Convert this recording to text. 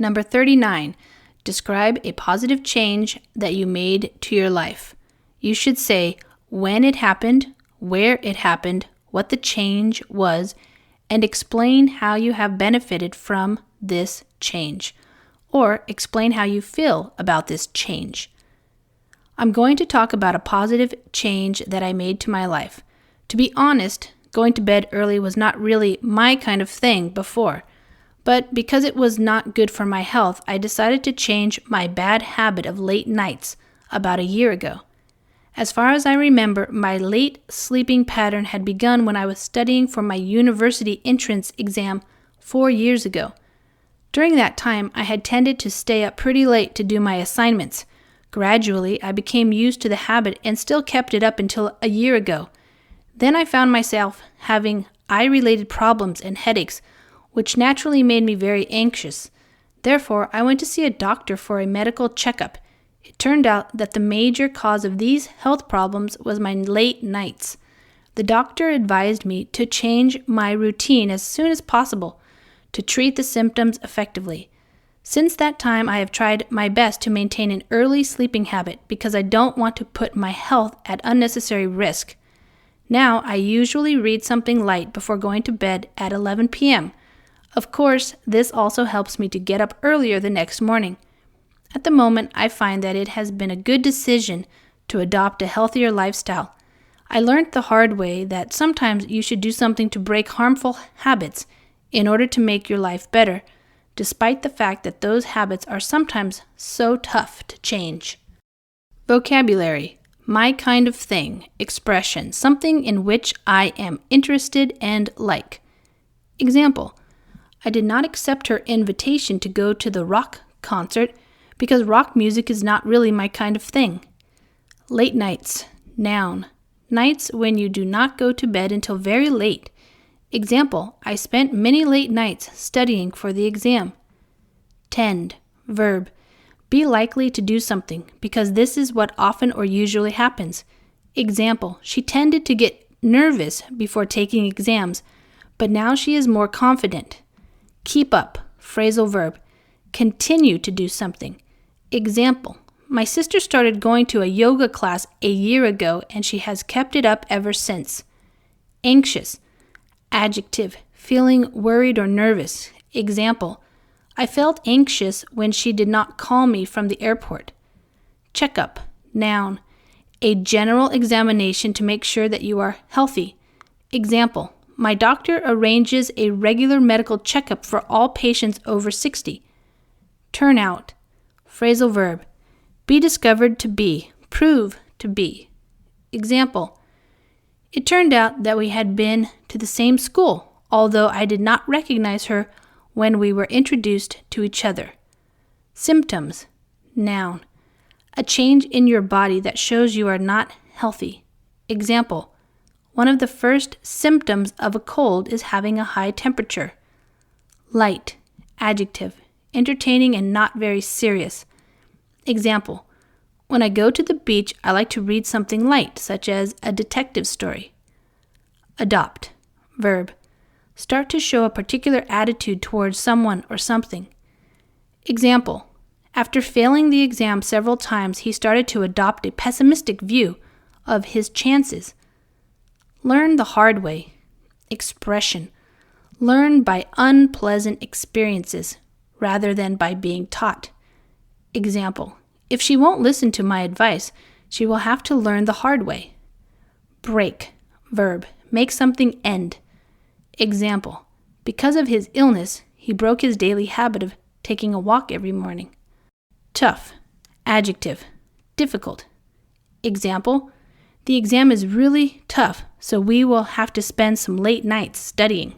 Number 39, describe a positive change that you made to your life. You should say when it happened, where it happened, what the change was, and explain how you have benefited from this change, or explain how you feel about this change. I'm going to talk about a positive change that I made to my life. To be honest, going to bed early was not really my kind of thing before, but because it was not good for my health, I decided to change my bad habit of late nights about a year ago. As far as I remember, my late sleeping pattern had begun when I was studying for my university entrance exam 4 years ago. During that time, I had tended to stay up pretty late to do my assignments. Gradually, I became used to the habit and still kept it up until a year ago. Then I found myself having eye-related problems and headaches, which naturally made me very anxious. Therefore, I went to see a doctor for a medical checkup. It turned out that the major cause of these health problems was my late nights. The doctor advised me to change my routine as soon as possible to treat the symptoms effectively. Since that time, I have tried my best to maintain an early sleeping habit because I don't want to put my health at unnecessary risk. Now, I usually read something light before going to bed at 11 p.m. Of course, this also helps me to get up earlier the next morning. At the moment, I find that it has been a good decision to adopt a healthier lifestyle. I learned the hard way that sometimes you should do something to break harmful habits in order to make your life better, despite the fact that those habits are sometimes so tough to change. Vocabulary. My kind of thing. Expression. Something in which I am interested and like. Example. I did not accept her invitation to go to the rock concert because rock music is not really my kind of thing. Late nights. Noun. Nights when you do not go to bed until very late. Example, I spent many late nights studying for the exam. Tend. Verb. Be likely to do something because this is what often or usually happens. Example, she tended to get nervous before taking exams, but now she is more confident. Keep up. Phrasal verb. Continue to do something. Example, my sister started going to a yoga class a year ago and she has kept it up ever since. Anxious. Adjective, feeling worried or nervous. Example, I felt anxious when she did not call me from the airport. Checkup, noun, a general examination to make sure that you are healthy. Example, my doctor arranges a regular medical checkup for all patients over 60. Turn out. Phrasal verb. Be discovered to be. Prove to be. Example. It turned out that we had been to the same school, although I did not recognize her when we were introduced to each other. Symptoms. Noun. A change in your body that shows you are not healthy. Example. One of the first symptoms of a cold is having a high temperature. Light. Adjective. Entertaining and not very serious. Example, when I go to the beach, I like to read something light, such as a detective story. Adopt. Verb, start to show a particular attitude towards someone or something. Example, after failing the exam several times, he started to adopt a pessimistic view of his chances. Learn the hard way. Expression, learn by unpleasant experiences rather than by being taught. Example, if she won't listen to my advice, she will have to learn the hard way. Break. Verb, make something end. Example, because of his illness, he broke his daily habit of taking a walk every morning. Tough. Adjective, difficult. Example, the exam is really tough, so we will have to spend some late nights studying.